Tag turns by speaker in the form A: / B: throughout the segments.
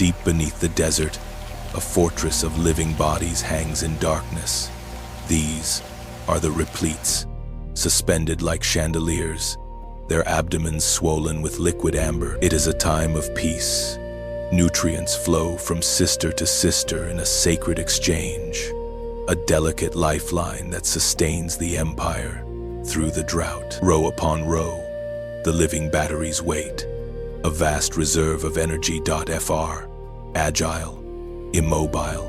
A: Deep beneath the desert, a fortress of living bodies hangs in darkness. These are the repletes, suspended like chandeliers, their abdomens swollen with liquid amber. It is a time of peace. Nutrients flow from sister to sister in a sacred exchange, a delicate lifeline that sustains the empire through the drought. Row upon row, the living batteries wait, a vast reserve of energy. Fr, agile, immobile,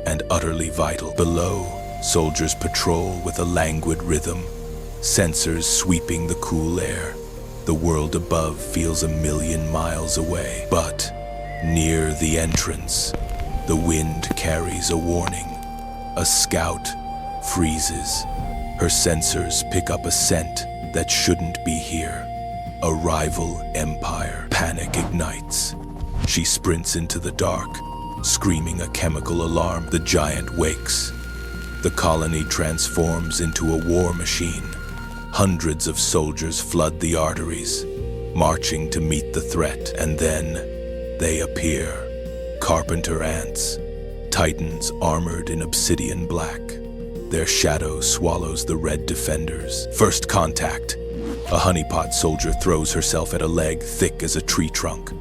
A: and utterly vital. Below, soldiers patrol with a languid rhythm, sensors sweeping the cool air. The world above feels 1,000,000 miles away. But near the entrance, the wind carries a warning. A scout freezes. Her sensors pick up a scent that shouldn't be here. A rival empire. Panic ignites. She sprints into the dark, screaming a chemical alarm. The giant wakes. The colony transforms into a war machine. Hundreds of soldiers flood the arteries, marching to meet the threat. And then they appear. Carpenter ants, titans armored in obsidian black. Their shadow swallows the red defenders. First contact. A honeypot soldier throws herself at a leg thick as a tree trunk.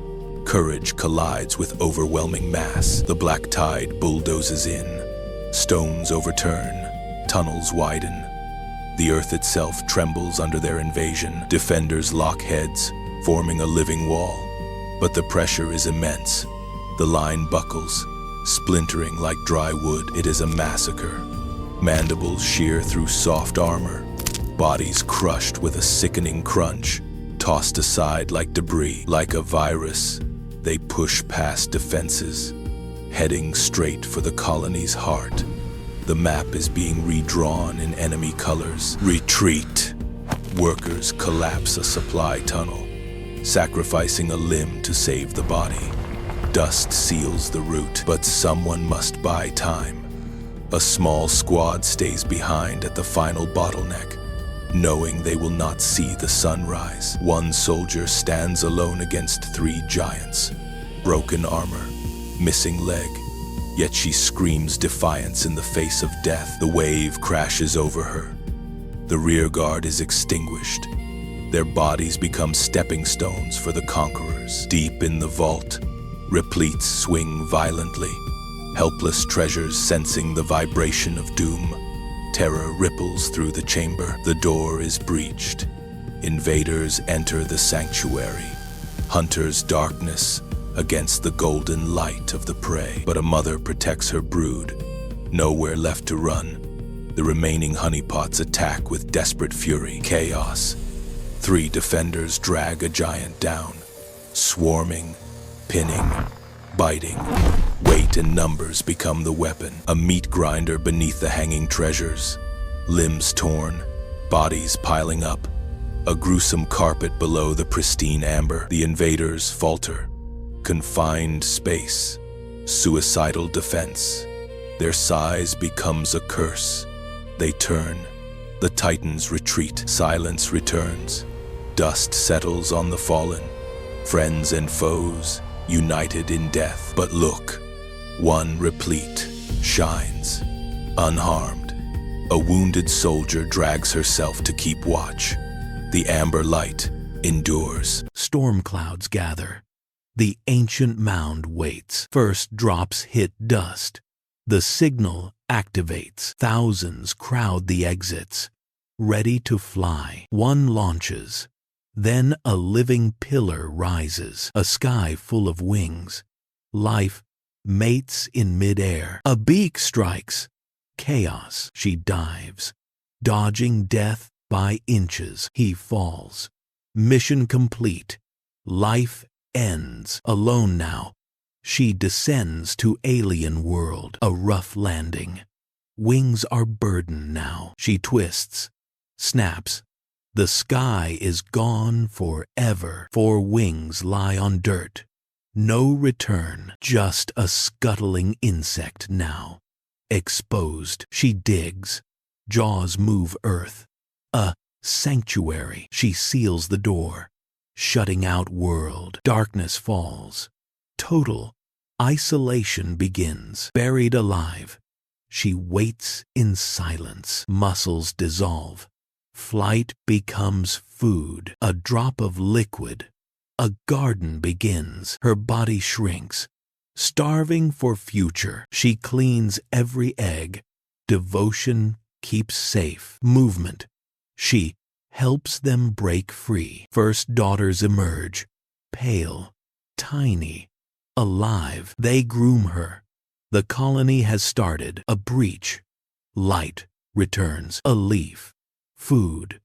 A: Courage collides with overwhelming mass. The black tide bulldozes in. Stones overturn. Tunnels widen. The earth itself trembles under their invasion. Defenders lock heads, forming a living wall. But the pressure is immense. The line buckles, splintering like dry wood. It is a massacre. Mandibles shear through soft armor. Bodies crushed with a sickening crunch, tossed aside like debris. Like a virus, they push past defenses, heading straight for the colony's heart. The map is being redrawn in enemy colors. Retreat. Workers collapse a supply tunnel, sacrificing a limb to save the body. Dust seals the route, but someone must buy time. A small squad stays behind at the final bottleneck, knowing they will not see the sunrise. One soldier stands alone against 3 giants. Broken armor, missing leg. Yet she screams defiance in the face of death. The wave crashes over her. The rear guard is extinguished. Their bodies become stepping stones for the conquerors. Deep in the vault, repletes swing violently. Helpless treasures sensing the vibration of doom. Terror ripples through the chamber. The door is breached. Invaders enter the sanctuary. Hunters' darkness against the golden light of the prey. But a mother protects her brood. Nowhere left to run. The remaining honeypots attack with desperate fury. Chaos. 3 defenders drag a giant down, swarming, pinning, biting. Weight and numbers become the weapon. A meat grinder beneath the hanging treasures. Limbs torn, bodies piling up. A gruesome carpet below the pristine amber. The invaders falter. Confined space, suicidal defense. Their size becomes a curse. They turn. The titans retreat. Silence returns. Dust settles on the fallen. Friends and foes, united in death. But look, one replete shines, unharmed. A wounded soldier drags herself to keep watch. The amber light endures.
B: Storm clouds gather. The ancient mound waits. First drops hit dust. The signal activates. Thousands crowd the exits, ready to fly. One launches. Then a living pillar rises. A sky full of wings. Life mates in midair. A beak strikes. Chaos. She dives, dodging death by inches. He falls. Mission complete. Life ends. Alone now, she descends to alien world. A rough landing. Wings are burdened now. She twists, snaps. The sky is gone forever. 4 wings lie on dirt. No return. Just a scuttling insect now. Exposed. She digs. Jaws move earth. A sanctuary. She seals the door, shutting out world. Darkness falls. Total Isolation begins. Buried alive, she waits in silence. Muscles dissolve. Flight becomes food. A drop of liquid. A garden begins. Her body shrinks. Starving for future, she cleans every egg. Devotion keeps safe. Movement, she helps them break free. First daughters emerge, pale, tiny, alive. They groom her. The colony has started. A breach. Light returns. A leaf. Food.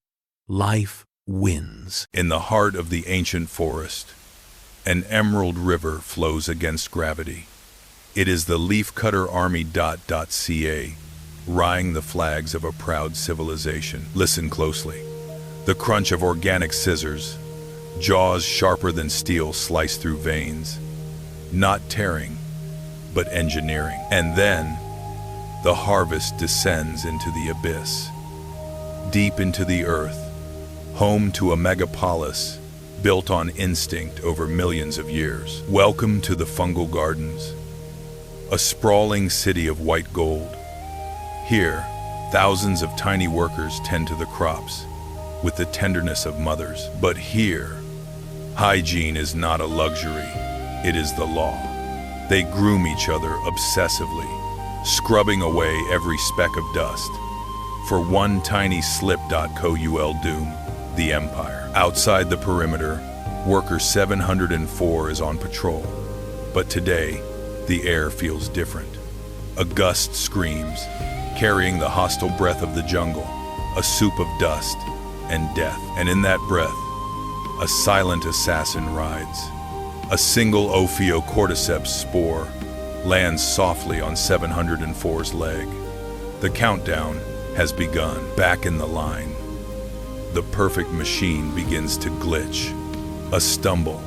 B: Life wins.
A: In the heart of the ancient forest, an emerald river flows against gravity. It is the leafcutter army.ca, rying the flags of a proud civilization. Listen closely. The crunch of organic scissors, jaws sharper than steel slice through veins, not tearing, but engineering. And then, the harvest descends into the abyss, deep into the earth, home to a megapolis built on instinct over millions of years. Welcome to the fungal gardens, a sprawling city of white gold. Here, thousands of tiny workers tend to the crops with the tenderness of mothers. But here, hygiene is not a luxury, it is the law. They groom each other obsessively, scrubbing away every speck of dust. For one tiny slip. Cool doom, the empire. Outside the perimeter, worker 704 is on patrol. But today, the air feels different. A gust screams, carrying the hostile breath of the jungle, a soup of dust and death. And in that breath, a silent assassin rides. A single Ophiocordyceps spore lands softly on 704's leg. The countdown has begun. Back in the line, the perfect machine begins to glitch. A stumble,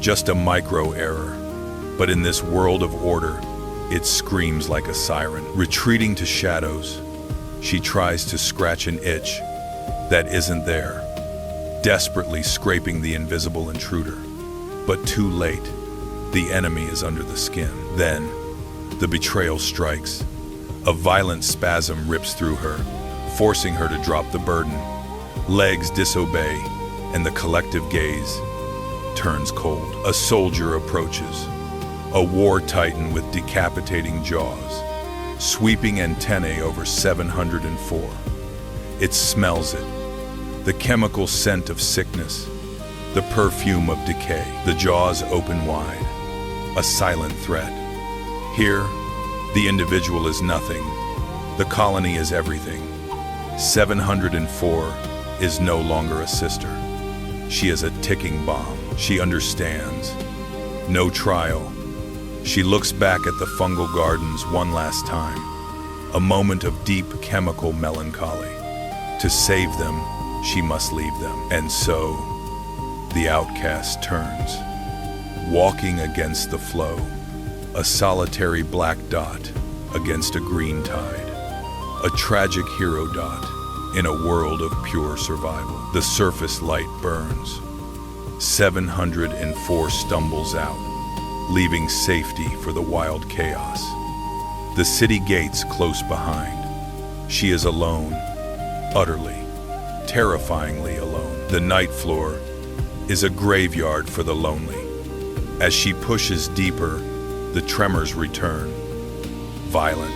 A: just a micro error. But in this world of order, it screams like a siren. Retreating to shadows, she tries to scratch an itch that isn't there, desperately scraping the invisible intruder. But too late, the enemy is under the skin. Then, the betrayal strikes. A violent spasm rips through her, forcing her to drop the burden. Legs disobey, and the collective gaze turns cold. A soldier approaches, a war titan with decapitating jaws, sweeping antennae over 704. It smells it, the chemical scent of sickness, the perfume of decay. The jaws open wide, a silent threat. Here, the individual is nothing, the colony is everything. 704 is no longer a sister. She is a ticking bomb. She understands. No trial. She looks back at the fungal gardens one last time, a moment of deep chemical melancholy. To save them, she must leave them. And so, the outcast turns, walking against the flow, a solitary black dot against a green tide, a tragic hero dot in a world of pure survival. The surface light burns. 704 stumbles out, leaving safety for the wild chaos. The city gates close behind. She is alone, utterly, terrifyingly alone. The night floor is a graveyard for the lonely. As she pushes deeper, the tremors return, violent.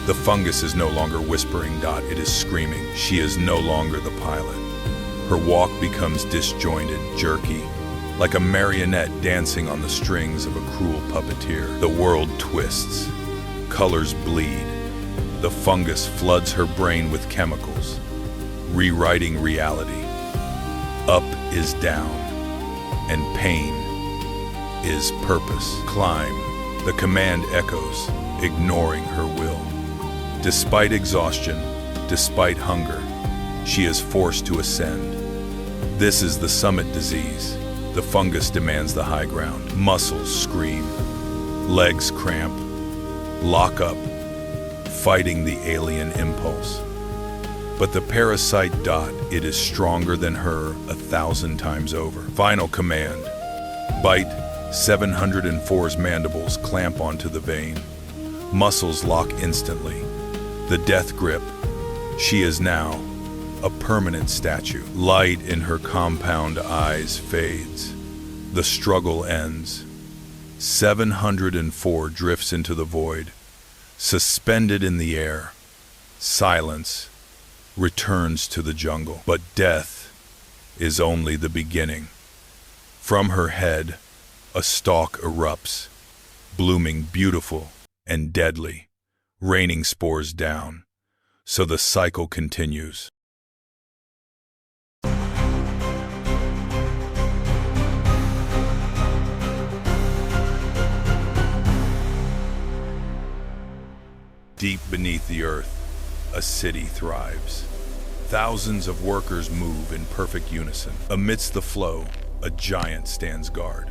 A: The fungus is no longer whispering. It is screaming. She is no longer the pilot. Her walk becomes disjointed, jerky, like a marionette dancing on the strings of a cruel puppeteer. The world twists. Colors bleed. The fungus floods her brain with chemicals, rewriting reality. Up is down, and pain is purpose. Climb. The command echoes, ignoring her will. Despite exhaustion, despite hunger, she is forced to ascend. This is the summit disease. The fungus demands the high ground. Muscles scream, legs cramp, lock up, fighting the alien impulse. But the parasite. It is stronger than her 1,000 times over. Final command. Bite, 704's mandibles clamp onto the vein. Muscles lock instantly. The death grip. She is now a permanent statue. Light in her compound eyes fades. The struggle ends. 704 drifts into the void, suspended in the air. Silence returns to the jungle. But death is only the beginning. From her head, a stalk erupts, blooming beautiful and deadly, raining spores down. So the cycle continues. Deep beneath the earth, a city thrives. Thousands of workers move in perfect unison. Amidst the flow, a giant stands guard.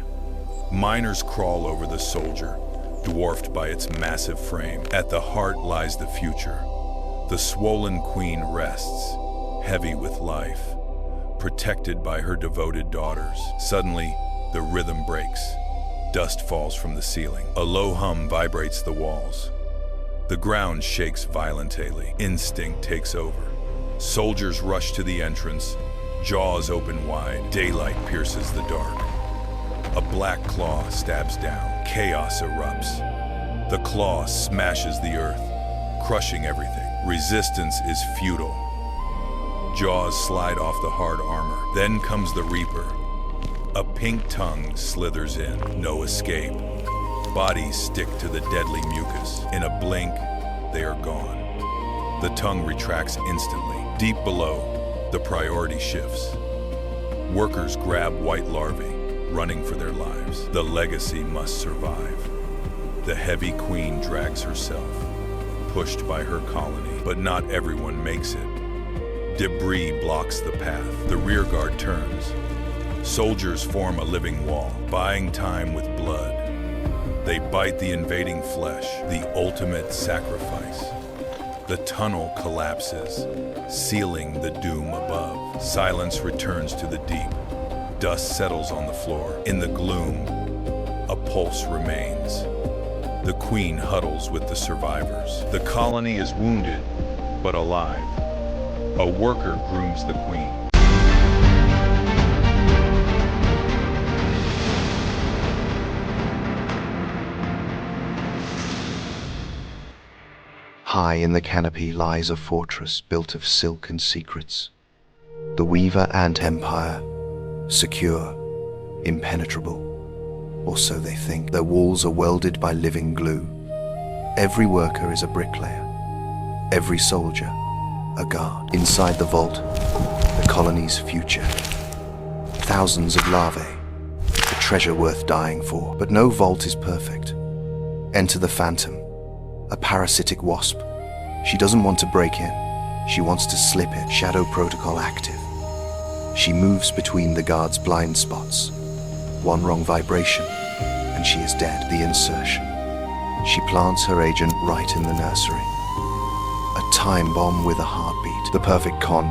A: Miners crawl over the soldier, dwarfed by its massive frame. At the heart lies the future. The swollen queen rests, heavy with life, protected by her devoted daughters. Suddenly, the rhythm breaks. Dust falls from the ceiling. A low hum vibrates the walls. The ground shakes violently. Instinct takes over. Soldiers rush to the entrance, jaws open wide. Daylight pierces the dark. A black claw stabs down. Chaos erupts. The claw smashes the earth, crushing everything. Resistance is futile. Jaws slide off the hard armor. Then comes the Reaper. A pink tongue slithers in. No escape. Bodies stick to the deadly mucus. In a blink, they are gone. The tongue retracts instantly. Deep below, the priority shifts. Workers grab white larvae, running for their lives. The legacy must survive. The heavy queen drags herself, pushed by her colony. But not everyone makes it. Debris blocks the path. The rear guard turns. Soldiers form a living wall, buying time with blood. They bite the invading flesh, the ultimate sacrifice. The tunnel collapses, sealing the doom above. Silence returns to the deep. Dust settles on the floor. In the gloom, a pulse remains. The queen huddles with the survivors. The colony is wounded, but alive. A worker grooms the queen.
C: High in the canopy lies a fortress built of silk and secrets. The Weaver Ant Empire, secure, impenetrable, or so they think. Their walls are welded by living glue. Every worker is a bricklayer, every soldier a guard. Inside the vault, the colony's future. Thousands of larvae, a treasure worth dying for. But no vault is perfect. Enter the Phantom, a parasitic wasp. She doesn't want to break in. She wants to slip in. Shadow protocol active. She moves between the guard's blind spots. One wrong vibration, and she is dead. The insertion. She plants her agent right in the nursery. A time bomb with a heartbeat. The perfect con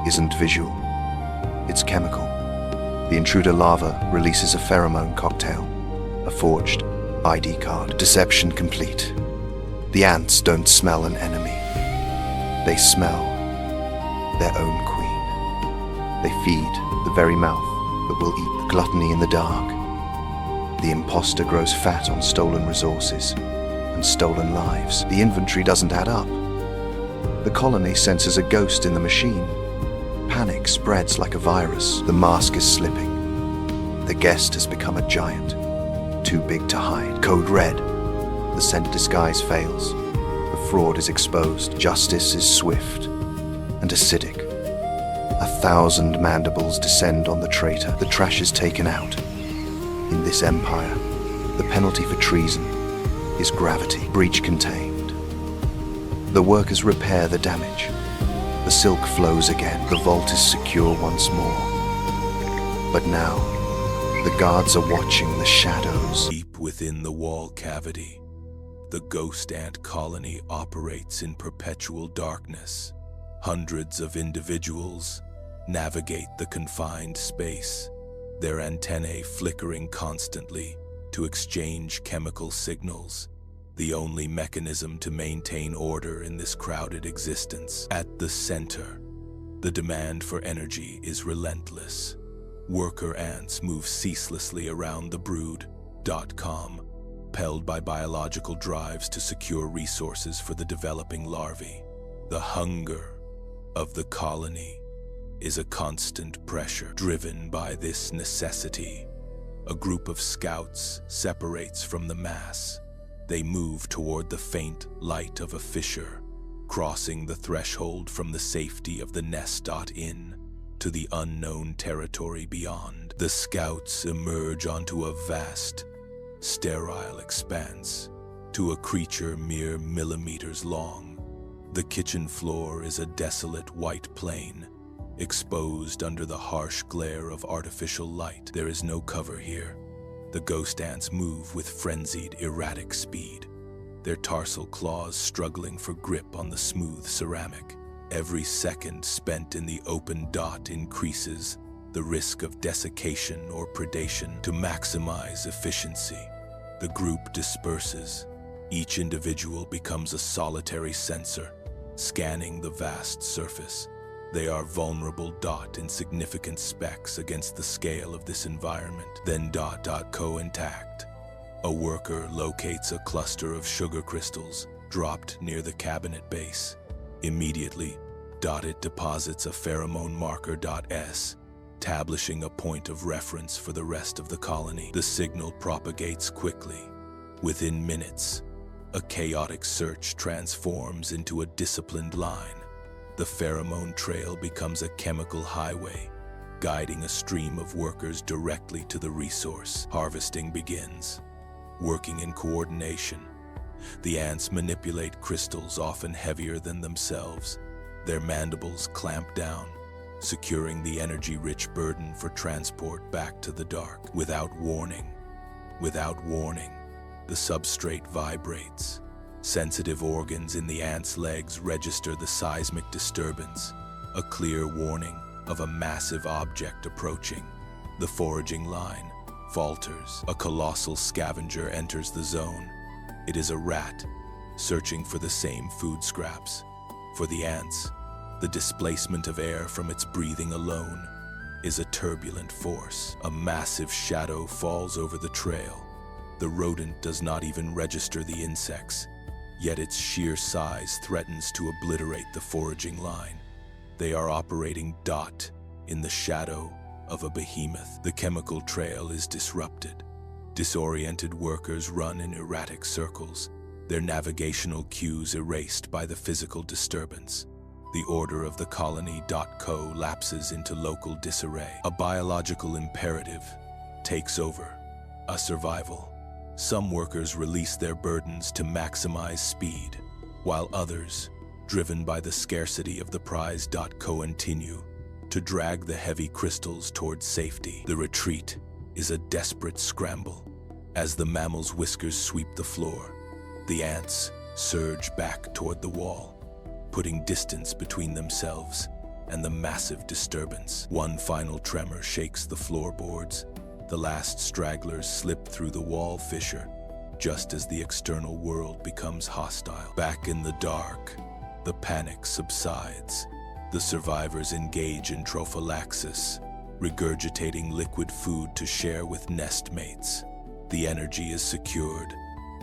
C: isn't visual. It's chemical. The intruder larva releases a pheromone cocktail. A forged ID card. Deception complete. The ants don't smell an enemy. They smell their own queen. They feed the very mouth that will eat. The gluttony in the dark. The imposter grows fat on stolen resources and stolen lives. The inventory doesn't add up. The colony senses a ghost in the machine. Panic spreads like a virus. The mask is slipping. The guest has become a giant, too big to hide. Code red. The scent disguise fails. The fraud is exposed. Justice is swift and acidic. 1,000 mandibles descend on the traitor. The trash is taken out. In this empire, the penalty for treason is gravity. Breach contained. The workers repair the damage. The silk flows again. The vault is secure once more. But now, the guards are watching the shadows.
A: Deep within the wall cavity, the ghost ant colony operates in perpetual darkness. Hundreds of individuals navigate the confined space, their antennae flickering constantly, to exchange chemical signals, the only mechanism to maintain order in this crowded existence. At the center, the demand for energy is relentless. Worker ants move ceaselessly around the brood.com, propelled by biological drives to secure resources for the developing larvae. The hunger of the colony is a constant pressure. Driven by this necessity, a group of scouts separates from the mass. They move toward the faint light of a fissure, crossing the threshold from the safety of the nest.in to the unknown territory beyond. The scouts emerge onto a vast, sterile expanse, to a creature mere millimeters long. The kitchen floor is a desolate white plain, exposed under the harsh glare of artificial light. There is no cover here. The ghost ants move with frenzied, erratic speed, their tarsal claws struggling for grip on the smooth ceramic. Every second spent in the open dot increases the risk of desiccation or predation. To maximize efficiency, the group disperses. Each individual becomes a solitary sensor, scanning the vast surface. They are vulnerable. Insignificant specks against the scale of this environment. Then co intact. A worker locates a cluster of sugar crystals dropped near the cabinet base. Immediately, it deposits a pheromone marker S, establishing a point of reference for the rest of the colony. The signal propagates quickly. Within minutes, a chaotic search transforms into a disciplined line. The pheromone trail becomes a chemical highway, guiding a stream of workers directly to the resource. Harvesting begins. Working in coordination, the ants manipulate crystals often heavier than themselves. Their mandibles clamp down, securing the energy-rich burden for transport back to the dark. Without warning, the substrate vibrates. Sensitive organs in the ants' legs register the seismic disturbance, a clear warning of a massive object approaching. The foraging line falters. A colossal scavenger enters the zone. It is a rat, searching for the same food scraps. For the ants, the displacement of air from its breathing alone is a turbulent force. A massive shadow falls over the trail. The rodent does not even register the insects, yet its sheer size threatens to obliterate the foraging line. They are operating in the shadow of a behemoth. The chemical trail is disrupted. Disoriented workers run in erratic circles, their navigational cues erased by the physical disturbance. The order of the colony.co lapses into local disarray. A biological imperative takes over, a survival. Some workers release their burdens to maximize speed, while others, driven by the scarcity of the prize, continue to drag the heavy crystals towards safety. The retreat is a desperate scramble. As the mammal's whiskers sweep the floor, the ants surge back toward the wall, putting distance between themselves and the massive disturbance. One final tremor shakes the floorboards. The last stragglers slip through the wall fissure, just as the external world becomes hostile. Back in the dark, the panic subsides. The survivors engage in trophallaxis, regurgitating liquid food to share with nestmates. The energy is secured.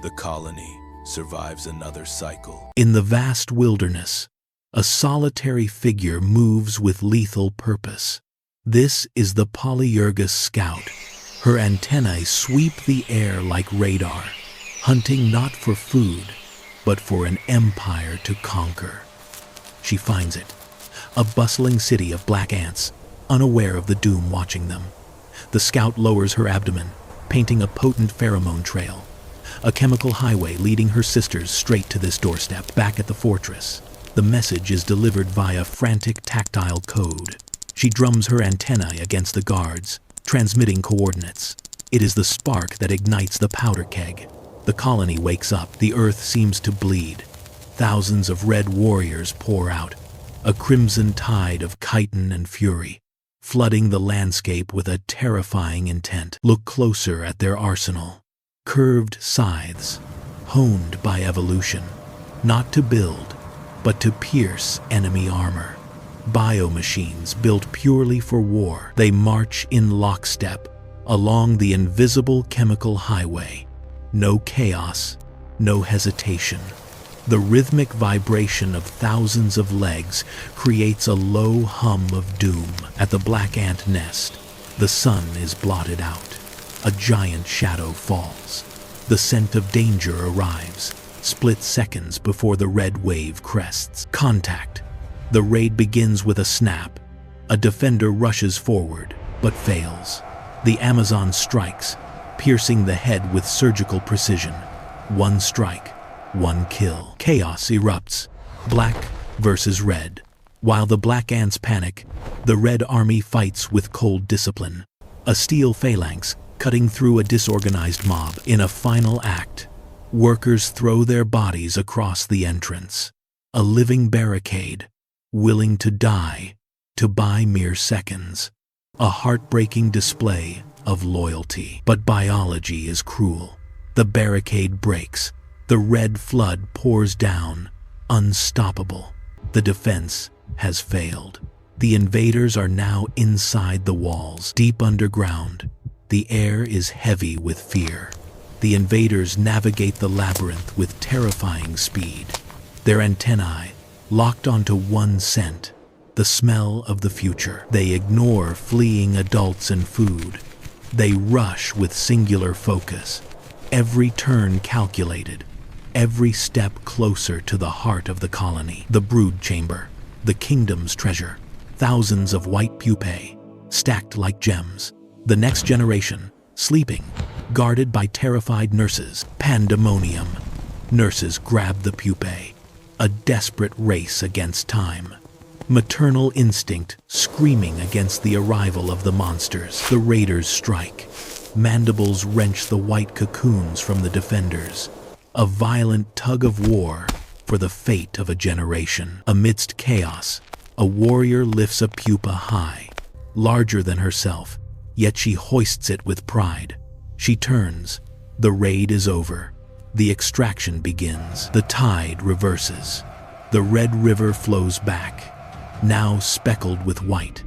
A: The colony survives another cycle.
B: In the vast wilderness, a solitary figure moves with lethal purpose. This is the Polyergus scout. Her antennae sweep the air like radar, hunting not for food, but for an empire to conquer. She finds it, a bustling city of black ants, unaware of the doom watching them. The scout lowers her abdomen, painting a potent pheromone trail, a chemical highway leading her sisters straight to this doorstep. Back at the fortress, the message is delivered via frantic tactile code. She drums her antennae against the guards, transmitting coordinates. It is the spark that ignites the powder keg. The colony wakes up. The earth seems to bleed. Thousands of red warriors pour out, a crimson tide of chitin and fury, flooding the landscape with a terrifying intent. Look closer at their arsenal. curved scythes, honed by evolution, not to build, but to pierce enemy armor. Biomachines built purely for war, they march in lockstep along the invisible chemical highway. No chaos, no hesitation. The rhythmic vibration of thousands of legs creates a low hum of doom. At the black ant nest, the sun is blotted out. A giant shadow falls. The scent of danger arrives, split seconds before the red wave crests. Contact. The raid begins with a snap. A defender rushes forward, but fails. The Amazon strikes, piercing the head with surgical precision. One strike, one kill. Chaos erupts, black versus red. While the black ants panic, the red army fights with cold discipline. A steel phalanx cutting through a disorganized mob. In a final act, workers throw their bodies across the entrance. A living barricade, willing to die to buy mere seconds. A heartbreaking display of loyalty. But biology is cruel. The barricade breaks. The red flood pours down, unstoppable. The defense has failed. The invaders are now inside the walls, deep underground. The air is heavy with fear. The invaders navigate the labyrinth with terrifying speed. Their antennae locked onto one scent, the smell of the future. They ignore fleeing adults and food. They rush with singular focus, every turn calculated, every step closer to the heart of the colony. The brood chamber, the kingdom's treasure, thousands of white pupae, stacked like gems. The next generation, sleeping, guarded by terrified nurses. Pandemonium. Nurses grab the pupae, a desperate race against time. Maternal instinct screaming against the arrival of the monsters. The raiders strike. Mandibles wrench the white cocoons from the defenders. A violent tug of war for the fate of a generation. Amidst chaos, a warrior lifts a pupa high, larger than herself, yet she hoists it with pride. She turns. The raid is over. The extraction begins. The tide reverses. The red river flows back, now speckled with white,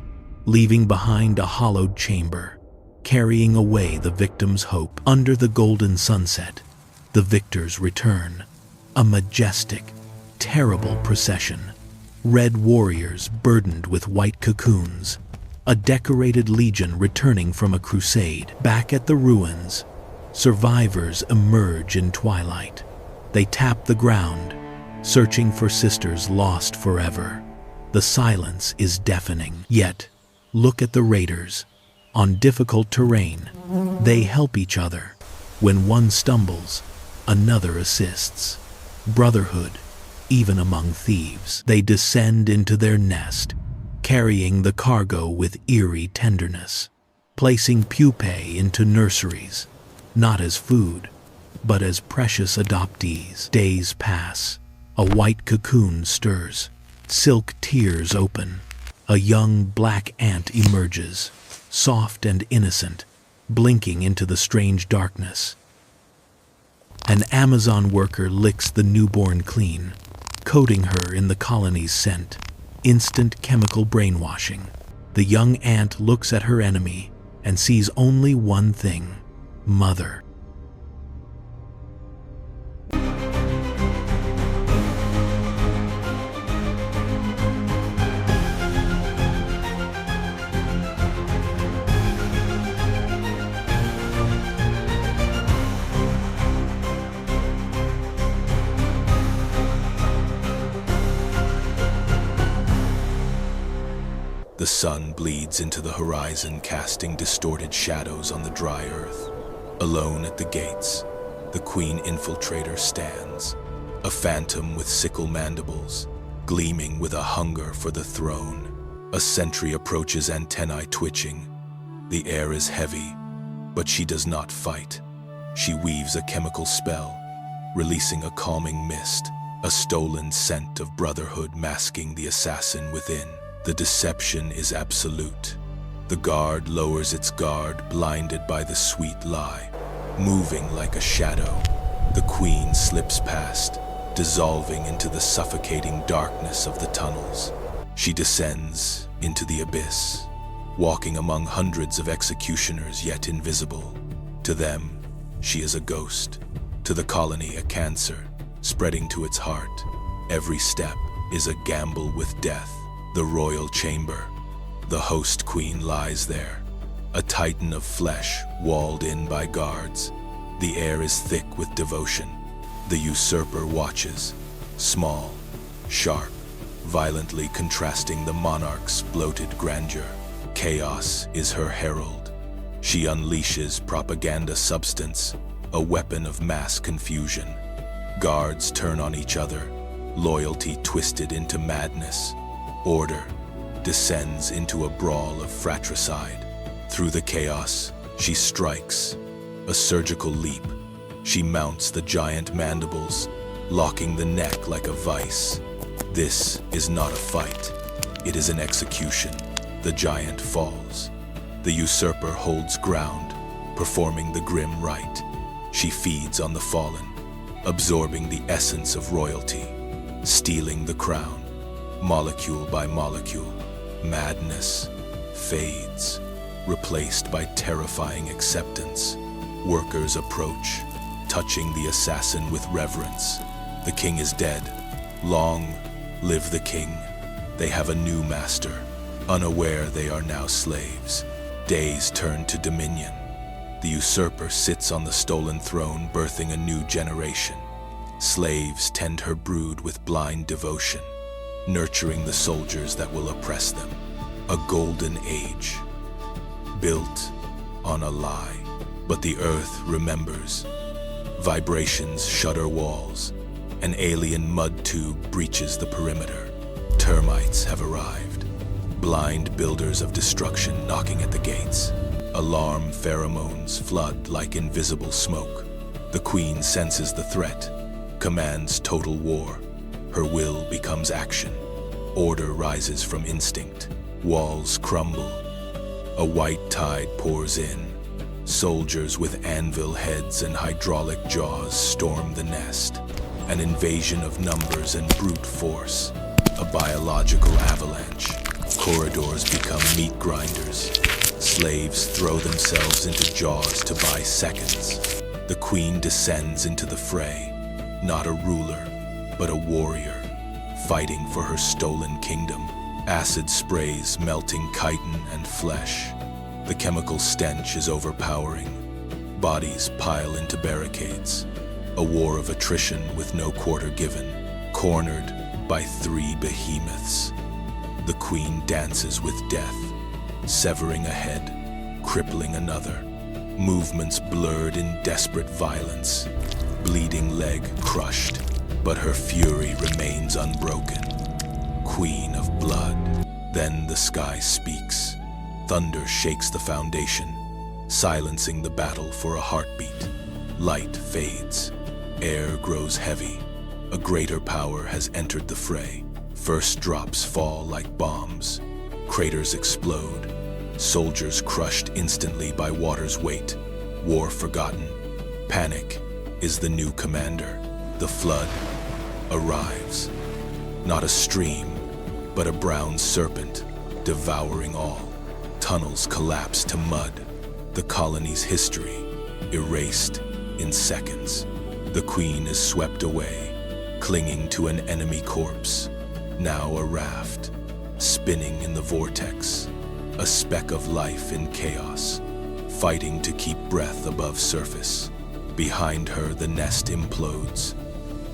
B: leaving behind a hollowed chamber, carrying away the victim's hope. Under the golden sunset, the victors return. A majestic, terrible procession. Red warriors burdened with white cocoons. A decorated legion returning from a crusade. Back at the ruins, survivors emerge in twilight. They tap the ground, searching for sisters lost forever. The silence is deafening. Yet, look at the raiders. On difficult terrain, they help each other. When one stumbles, another assists. Brotherhood, even among thieves. They descend into their nest, carrying the cargo with eerie tenderness, placing pupae into nurseries, not as food, but as precious adoptees. Days pass. A white cocoon stirs. Silk tears open. A young black ant emerges, soft and innocent, blinking into the strange darkness. An Amazon worker licks the newborn clean, coating her in the colony's scent. Instant chemical brainwashing. The young ant looks at her enemy and sees only one thing: mother.
A: The sun bleeds into the horizon, casting distorted shadows on the dry earth. Alone at the gates, the queen infiltrator stands, a phantom with sickle mandibles, gleaming with a hunger for the throne. A sentry approaches, antennae twitching. The air is heavy, but she does not fight. She weaves a chemical spell, releasing a calming mist, a stolen scent of brotherhood masking the assassin within. The deception is absolute. The guard lowers its guard, blinded by the sweet lie. Moving like a shadow, the queen slips past, dissolving into the suffocating darkness of the tunnels. She descends into the abyss, walking among hundreds of executioners yet invisible. To them, she is a ghost. To the colony, a cancer, spreading to its heart. Every step is a gamble with death. The royal chamber. The host queen lies there, a titan of flesh walled in by guards. The air is thick with devotion. The usurper watches, small, sharp, violently contrasting the monarch's bloated grandeur. Chaos is her herald. She unleashes propaganda substance, a weapon of mass confusion. Guards turn on each other, loyalty twisted into madness. Order descends into a brawl of fratricide. Through the chaos, she strikes, a surgical leap. She mounts the giant mandibles, locking the neck like a vice. This is not a fight. It is an execution. The giant falls. The usurper holds ground, performing the grim rite. She feeds on the fallen, absorbing the essence of royalty, stealing the crown, molecule by molecule. Madness fades, replaced by terrifying acceptance. Workers approach, touching the assassin with reverence. The king is dead. Long live the king. They have a new master. Unaware they are now slaves. Days turn to dominion. The usurper sits on the stolen throne, birthing a new generation. Slaves tend her brood with blind devotion, nurturing the soldiers that will oppress them. A golden age, built on a lie. But the earth remembers. Vibrations shudder walls. An alien mud tube breaches the perimeter. Termites have arrived. Blind builders of destruction knocking at the gates. Alarm pheromones flood like invisible smoke. The queen senses the threat, commands total war. Her will becomes action. Order rises from instinct. Walls crumble. A white tide pours in. Soldiers with anvil heads and hydraulic jaws storm the nest. An invasion of numbers and brute force. A biological avalanche. Corridors become meat grinders. Slaves throw themselves into jaws to buy seconds. The queen descends into the fray. Not a ruler, but a warrior, fighting for her stolen kingdom. Acid sprays melting chitin and flesh. The chemical stench is overpowering. Bodies pile into barricades. A war of attrition with no quarter given. Cornered by 3 behemoths. The queen dances with death, severing a head, crippling another. Movements blurred in desperate violence. Bleeding leg crushed, but her fury remains unbroken. Queen of blood. Then the sky speaks. Thunder shakes the foundation, silencing the battle for a heartbeat. Light fades. Air grows heavy. A greater power has entered the fray. First drops fall like bombs. Craters explode. Soldiers crushed instantly by water's weight. War forgotten. Panic is the new commander. The flood arrives. Not a stream, but a brown serpent, devouring all. Tunnels collapse to mud. The colony's history erased in seconds. The queen is swept away, clinging to an enemy corpse. Now a raft, spinning in the vortex. A speck of life in chaos, fighting to keep breath above surface. Behind her, the nest implodes.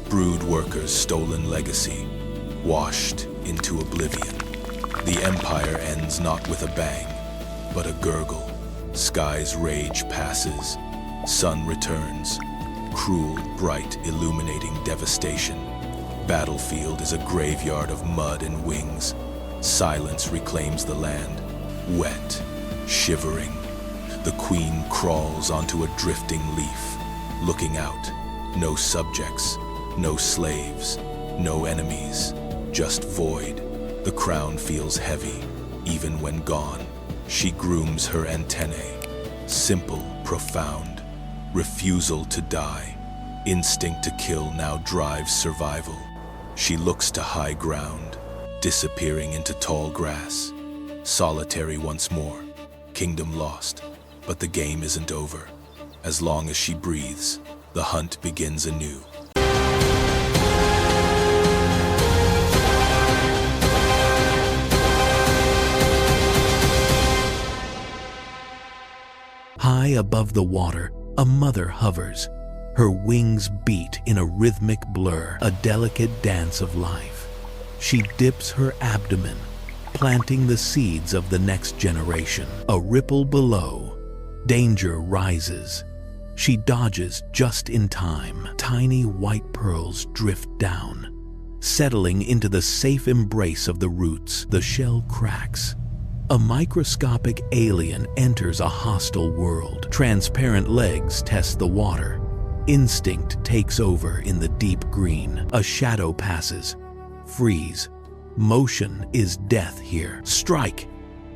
A: Brood workers' stolen legacy, washed into oblivion. The empire ends not with a bang, but a gurgle. Sky's rage passes. Sun returns. Cruel, bright, illuminating devastation. Battlefield is a graveyard of mud and wings. Silence reclaims the land. Wet, shivering. The queen crawls onto a drifting leaf, looking out. No subjects, no slaves, no enemies, just void. The crown feels heavy, even when gone. She grooms her antennae, simple, profound, refusal to die. Instinct to kill now drives survival. She looks to high ground, disappearing into tall grass. Solitary once more, kingdom lost, but the game isn't over. As long as she breathes, the hunt begins anew.
B: High above the water, a mother hovers. Her wings beat in a rhythmic blur, a delicate dance of life. She dips her abdomen, planting the seeds of the next generation. A ripple below, danger rises. She dodges just in time. Tiny white pearls drift down, settling into the safe embrace of the roots. The shell cracks. A microscopic alien enters a hostile world. Transparent legs test the water. Instinct takes over in the deep green. A shadow passes. Freeze. Motion is death here. Strike!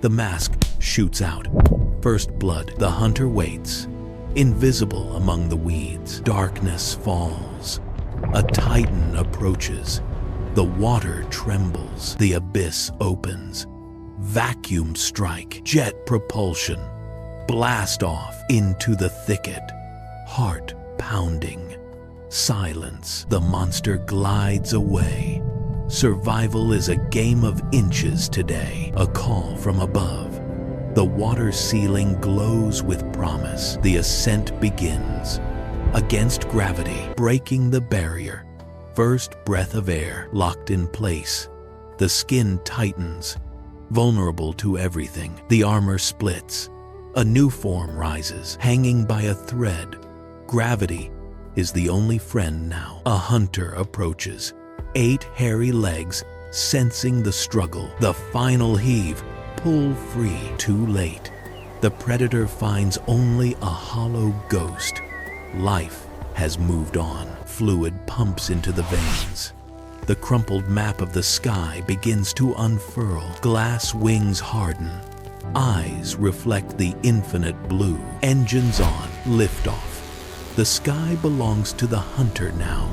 B: The mask shoots out. First blood. The hunter waits, invisible among the weeds. Darkness falls. A titan approaches. The water trembles. The abyss opens. Vacuum strike. Jet propulsion. Blast off into the thicket. Heart pounding. Silence. The monster glides away. Survival is a game of inches today. A call from above. The water ceiling glows with promise. The ascent begins. Against gravity, breaking the barrier. First breath of air locked in place. The skin tightens, vulnerable to everything. The armor splits. A new form rises, hanging by a thread. Gravity is the only friend now. A hunter approaches. 8 hairy legs, sensing the struggle. The final heave. Pull free. Too late. The predator finds only a hollow ghost. Life has moved on. Fluid pumps into the veins. The crumpled map of the sky begins to unfurl. Glass wings harden. Eyes reflect the infinite blue. Engines on. Liftoff. The sky belongs to the hunter now.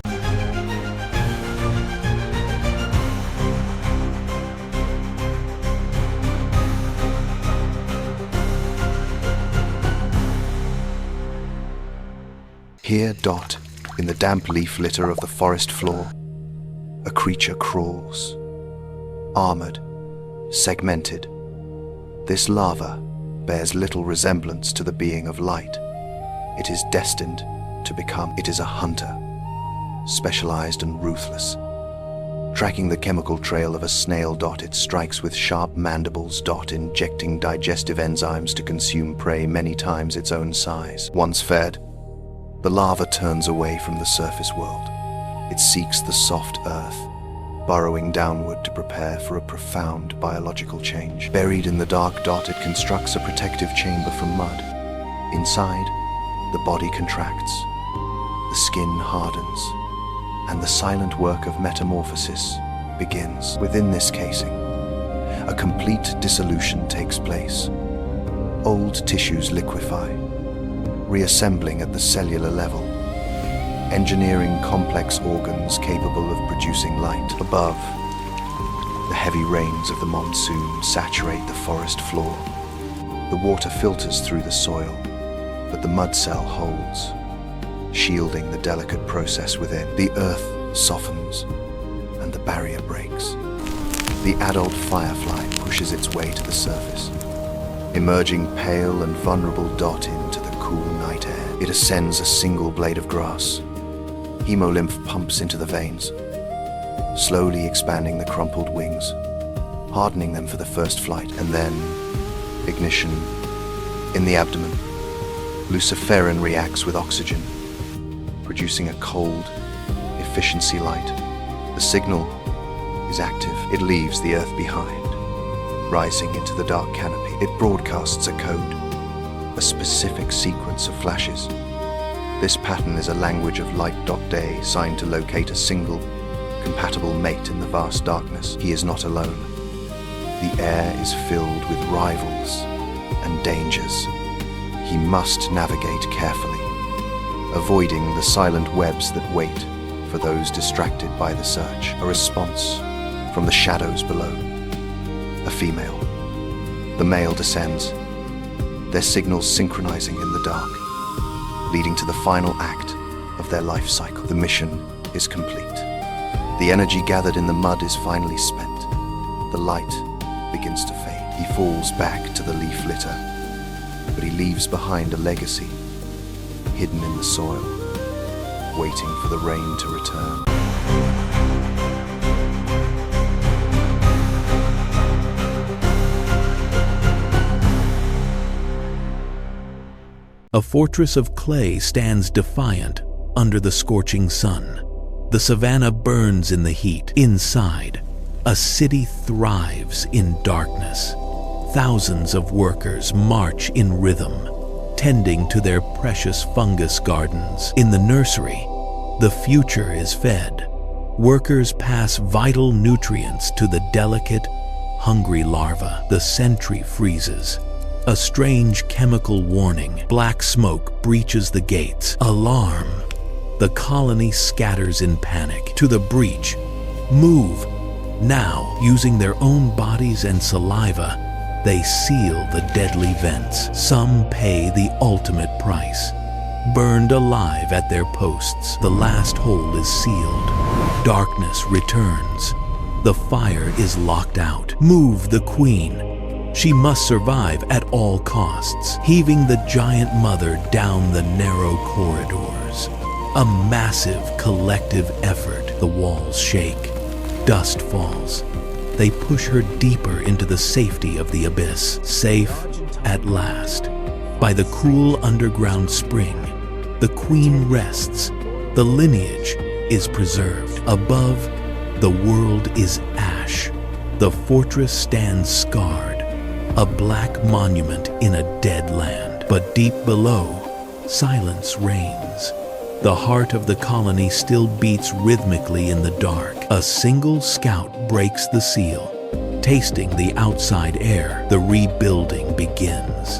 C: Here, Dot, in the damp leaf litter of the forest floor, a creature crawls. Armored, segmented. This larva bears little resemblance to the being of light. It is destined to become. It is a hunter, specialized and ruthless. Tracking the chemical trail of a snail, Dot, it strikes with sharp mandibles, Dot, injecting digestive enzymes to consume prey many times its own size. Once fed, the larva turns away from the surface world. It seeks the soft earth, burrowing downward to prepare for a profound biological change. Buried in the dark, Dot, it constructs a protective chamber from mud. Inside, the body contracts, the skin hardens, and the silent work of metamorphosis begins. Within this casing, a complete dissolution takes place. Old tissues liquefy, reassembling at the cellular level, engineering complex organs capable of producing light. Above, the heavy rains of the monsoon saturate the forest floor. The water filters through the soil, but the mud cell holds, shielding the delicate process within. The earth softens, and the barrier breaks. The adult firefly pushes its way to the surface, emerging pale and vulnerable, Dot, into the cool night air. It ascends a single blade of grass. Hemolymph pumps into the veins, slowly expanding the crumpled wings, hardening them for the first flight, and then ignition in the abdomen. Luciferin reacts with oxygen, producing a cold, efficiency light. The signal is active. It leaves the Earth behind, rising into the dark canopy. It broadcasts a code, a specific sequence of flashes. This pattern is a language of light. Day, signed to locate a single, compatible mate in the vast darkness. He is not alone. The air is filled with rivals and dangers. He must navigate carefully, avoiding the silent webs that wait for those distracted by the search. A response from the shadows below. A female. The male descends, their signals synchronizing in the dark, leading to the final act of their life cycle. The mission is complete. The energy gathered in the mud is finally spent. The light begins to fade. He falls back to the leaf litter, but he leaves behind a legacy, hidden in the soil, waiting for the rain to return.
B: A fortress of clay stands defiant under the scorching sun. The savanna burns in the heat. Inside, a city thrives in darkness. Thousands of workers march in rhythm, tending to their precious fungus gardens. In the nursery, the future is fed. Workers pass vital nutrients to the delicate, hungry larva. The sentry freezes. A strange chemical warning. Black smoke breaches the gates. Alarm. The colony scatters in panic. To the breach. Move. Now, using their own bodies and saliva, they seal the deadly vents. Some pay the ultimate price. Burned alive at their posts, the last hole is sealed. Darkness returns. The fire is locked out. Move the queen. She must survive at all costs, heaving the giant mother down the narrow corridors. A massive collective effort. The walls shake. Dust falls. They push her deeper into the safety of the abyss. Safe at last. By the cool underground spring, the queen rests. The lineage is preserved. Above, the world is ash. The fortress stands scarred, a black monument in a dead land. But deep below, silence reigns. The heart of the colony still beats rhythmically in the dark. A single scout breaks the seal. Tasting the outside air, the rebuilding begins.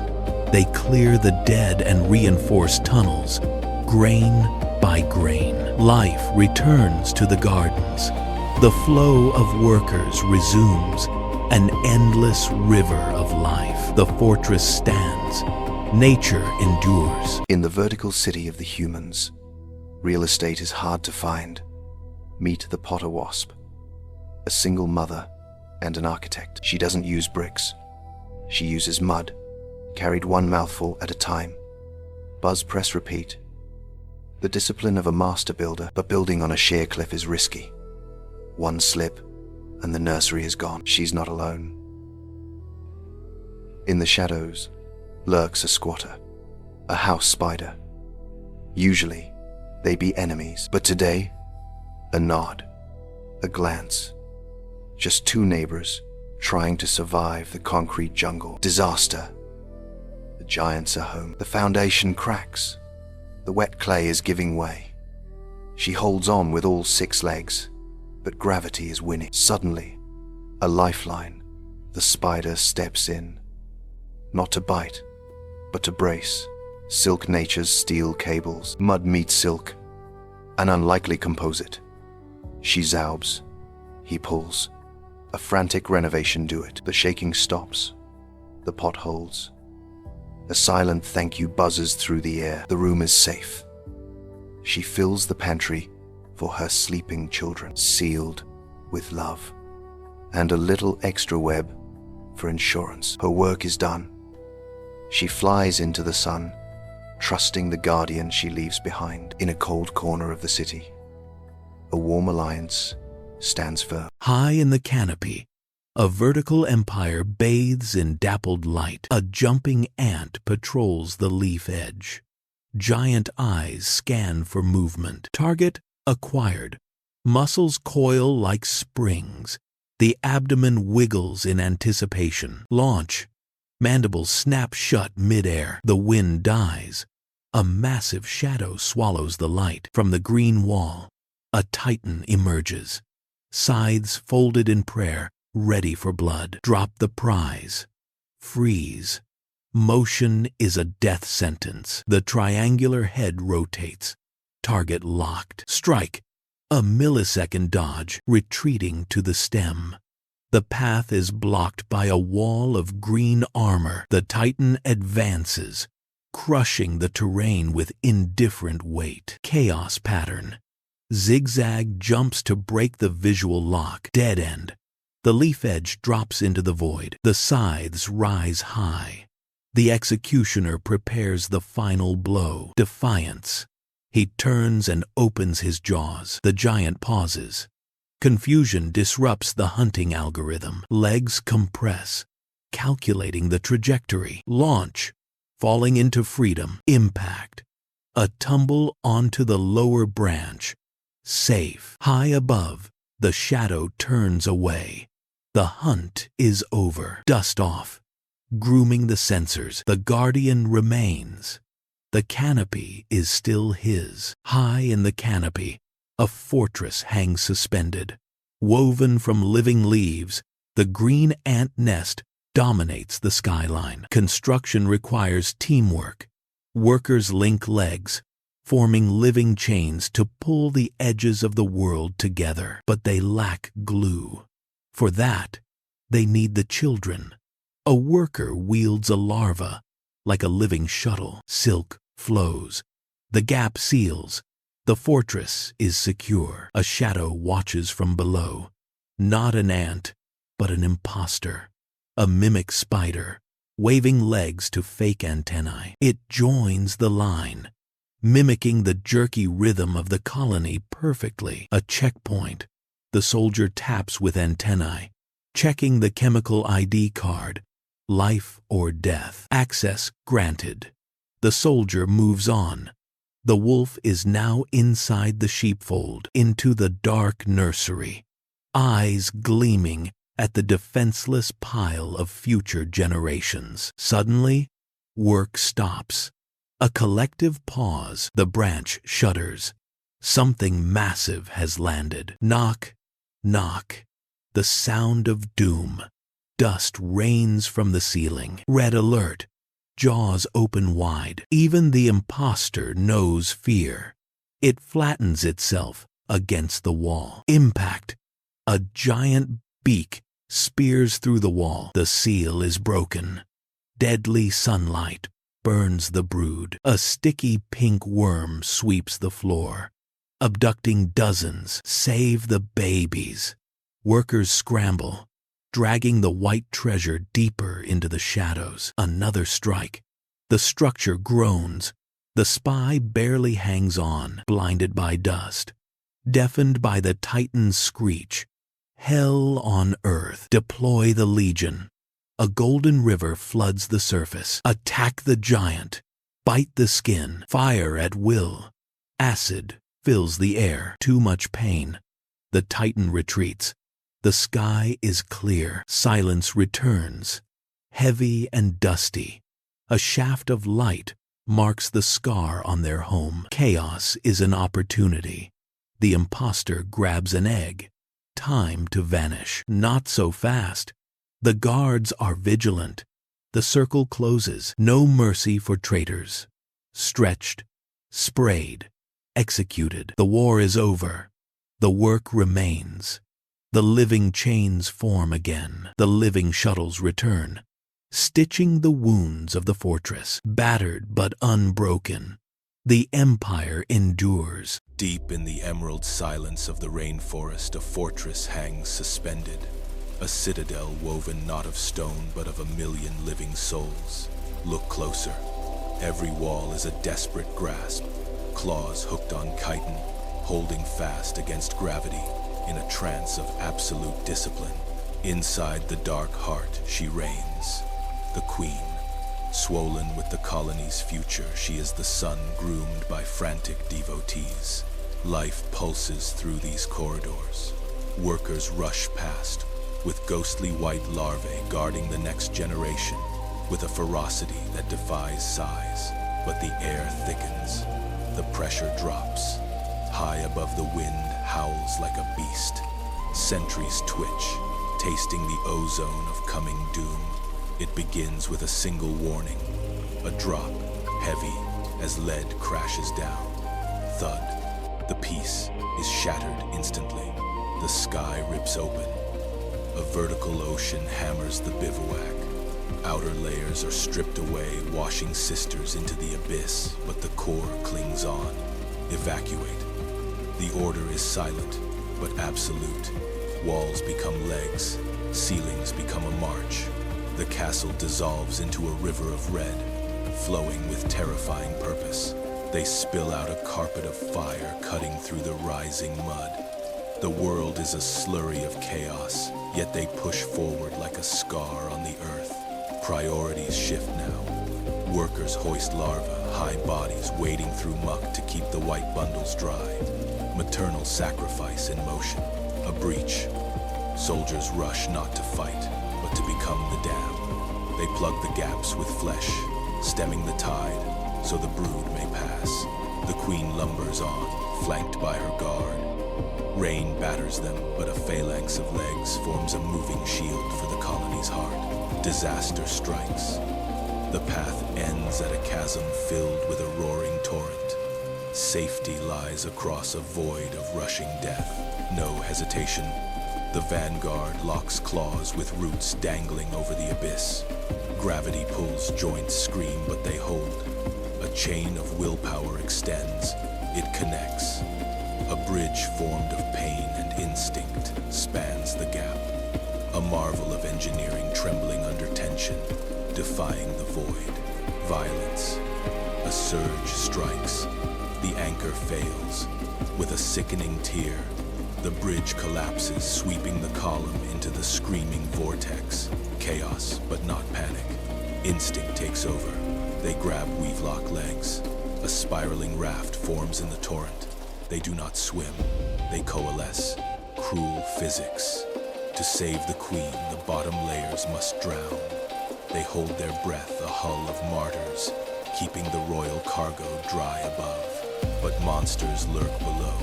B: They clear the dead and reinforce tunnels, grain by grain. Life returns to the gardens. The flow of workers resumes, an endless river of life. The fortress stands. Nature endures.
C: In the vertical city of the humans, real estate is hard to find. Meet the potter wasp, a single mother and an architect. She doesn't use bricks. She uses mud, carried one mouthful at a time. Buzz, press, repeat. The discipline of a master builder, but building on a sheer cliff is risky. One slip, and the nursery is gone. She's not alone. In the shadows lurks a squatter, a house spider. Usually, they be enemies, but today, a nod, a glance. Just two neighbors trying to survive the concrete jungle. Disaster. The giants are home. The foundation cracks. The wet clay is giving way. She holds on with all 6 legs, but gravity is winning. Suddenly, a lifeline. The spider steps in. Not to bite, but to brace. Silk nature's steel cables. Mud meets silk. An unlikely composite. She zaubs. He pulls. A frantic renovation do it. The shaking stops. The pot holds. A silent thank you buzzes through the air. The room is safe. She fills the pantry for her sleeping children, sealed with love. And a little extra web for insurance. Her work is done. She flies into the sun, trusting the guardian she leaves behind. In a cold corner of the city, a warm alliance stands firm.
B: High in the canopy, a vertical empire bathes in dappled light. A jumping ant patrols the leaf edge. Giant eyes scan for movement. Target acquired. Muscles coil like springs. The abdomen wiggles in anticipation. Launch. Mandibles snap shut midair. The wind dies. A massive shadow swallows the light. From the green wall, a titan emerges. Scythes folded in prayer, ready for blood. Drop the prize. Freeze. Motion is a death sentence. The triangular head rotates. Target locked. Strike. A millisecond dodge, retreating to the stem. The path is blocked by a wall of green armor. The Titan advances, crushing the terrain with indifferent weight. Chaos pattern. Zigzag jumps to break the visual lock. Dead end. The leaf edge drops into the void. The scythes rise high. The executioner prepares the final blow. Defiance. He turns and opens his jaws. The giant pauses. Confusion disrupts the hunting algorithm. Legs compress, calculating the trajectory. Launch. Falling into freedom. Impact. A tumble onto the lower branch. Safe. High above, the shadow turns away. The hunt is over. Dust off. Grooming the sensors. The guardian remains. The canopy is still his. High in the canopy, a fortress hangs suspended. Woven from living leaves, the green ant nest dominates the skyline. Construction requires teamwork. Workers link legs, forming living chains to pull the edges of the world together. But they lack glue. For that, they need the children. A worker wields a larva. Like a living shuttle, silk flows. The gap seals. The fortress is secure. A shadow watches from below. Not an ant, but an imposter. A mimic spider, waving legs to fake antennae. It joins the line, mimicking the jerky rhythm of the colony perfectly. A checkpoint. The soldier taps with antennae, checking the chemical ID card. Life or death. Access granted. The soldier moves on. The wolf is now inside the sheepfold, into the dark nursery, eyes gleaming at the defenseless pile of future generations. Suddenly, work stops. A collective pause. The branch shudders. Something massive has landed. Knock, knock. The sound of doom. Dust rains from the ceiling. Red alert. Jaws open wide. Even the imposter knows fear. It flattens itself against the wall. Impact. A giant beak spears through the wall. The seal is broken. Deadly sunlight burns the brood. A sticky pink worm sweeps the floor, abducting dozens. Save the babies. Workers scramble, dragging the white treasure deeper into the shadows. Another strike. The structure groans. The spy barely hangs on, blinded by dust, deafened by the Titan's screech. Hell on earth. Deploy the legion. A golden river floods the surface. Attack the giant. Bite the skin. Fire at will. Acid fills the air. Too much pain. The Titan retreats. The sky is clear. Silence returns, heavy and dusty. A shaft of light marks the scar on their home. Chaos is an opportunity. The imposter grabs an egg. Time to vanish. Not so fast. The guards are vigilant. The circle closes. No mercy for traitors. Stretched, sprayed, executed. The war is over. The work remains. The living chains form again. The living shuttles return, stitching the wounds of the fortress. Battered but unbroken, the empire endures.
A: Deep in the emerald silence of the rainforest, a fortress hangs suspended. A citadel woven not of stone but of 1,000,000 living souls. Look closer. Every wall is a desperate grasp, claws hooked on chitin, holding fast against gravity. In a trance of absolute discipline, inside the dark heart she reigns. The queen, swollen with the colony's future, she is the sun groomed by frantic devotees. Life pulses through these corridors. Workers rush past, with ghostly white larvae guarding the next generation, with a ferocity that defies size. But the air thickens, the pressure drops. High above the wind howls like a beast. Sentries twitch, tasting the ozone of coming doom. It begins with a single warning. A drop, heavy as lead, crashes down. Thud. The piece is shattered instantly. The sky rips open. A vertical ocean hammers the bivouac. Outer layers are stripped away, washing sisters into the abyss, but the core clings on. Evacuate. The order is silent, but absolute. Walls become legs, ceilings become a march. The castle dissolves into a river of red, flowing with terrifying purpose. They spill out a carpet of fire, cutting through the rising mud. The world is a slurry of chaos, yet they push forward like a scar on the earth. Priorities shift now. Workers hoist larvae, high bodies wading through muck to keep the white bundles dry. Maternal sacrifice in motion, a breach. Soldiers rush not to fight, but to become the dam. They plug the gaps with flesh, stemming the tide, so the brood may pass. The queen lumbers on, flanked by her guard. Rain batters them, but a phalanx of legs forms a moving shield for the colony's heart. Disaster strikes. The path ends at a chasm filled with a roaring torrent. Safety lies across a void of rushing death. No hesitation. The vanguard locks claws with roots dangling over the abyss. Gravity pulls, joints scream, but they hold. A chain of willpower extends. It connects. A bridge formed of pain and instinct spans the gap. A marvel of engineering trembling under tension, defying the void. Violence. A surge strikes. The anchor fails. With a sickening tear, the bridge collapses, sweeping the column into the screaming vortex. Chaos, but not panic. Instinct takes over. They grab weave-lock legs. A spiraling raft forms in the torrent. They do not swim. They coalesce. Cruel physics. To save the queen, the bottom layers must drown. They hold their breath, a hull of martyrs, keeping the royal cargo dry above. But monsters lurk below.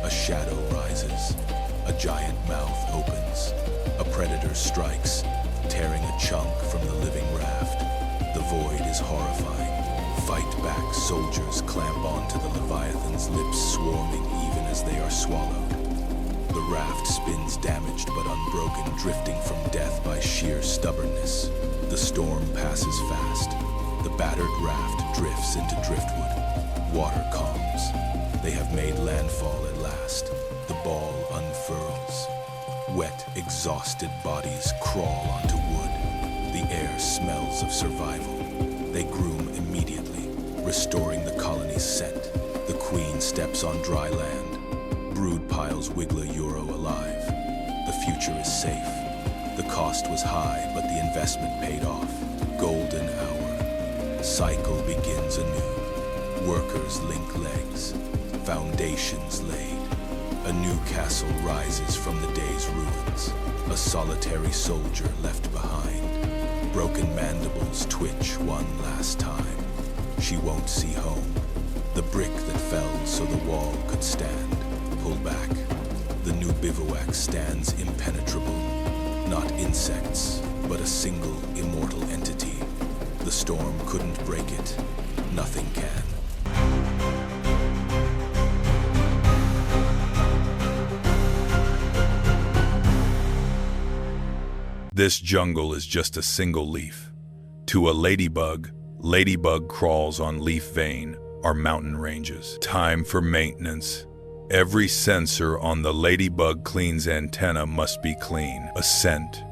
A: A shadow rises. A giant mouth opens. A predator strikes, tearing a chunk from the living raft. The void is horrifying. Fight back, soldiers clamp onto the Leviathan's lips, swarming even as they are swallowed. The raft spins damaged but unbroken, drifting from death by sheer stubbornness. The storm passes fast. The battered raft drifts into driftwood. Water calms. They have made landfall at last. The ball unfurls. Wet, exhausted bodies crawl onto wood. The air smells of survival. They groom immediately, restoring the colony's scent. The queen steps on dry land. Brood piles wiggle a euro alive. The future is safe. The cost was high, but the investment paid off. Golden hour. Cycle begins anew. Workers link legs. Foundations laid. A new castle rises from the day's ruins. A solitary soldier left behind. Broken mandibles twitch one last time. She won't see home. The brick that fell so the wall could stand. Pull back. The new bivouac stands impenetrable. Not insects, but a single immortal entity. The storm couldn't break it. Nothing can.
D: This jungle is just a single leaf. To a ladybug, ladybug crawls on leaf vein are mountain ranges. Time for maintenance. Every sensor on the ladybug queen's antenna must be clean. A scent.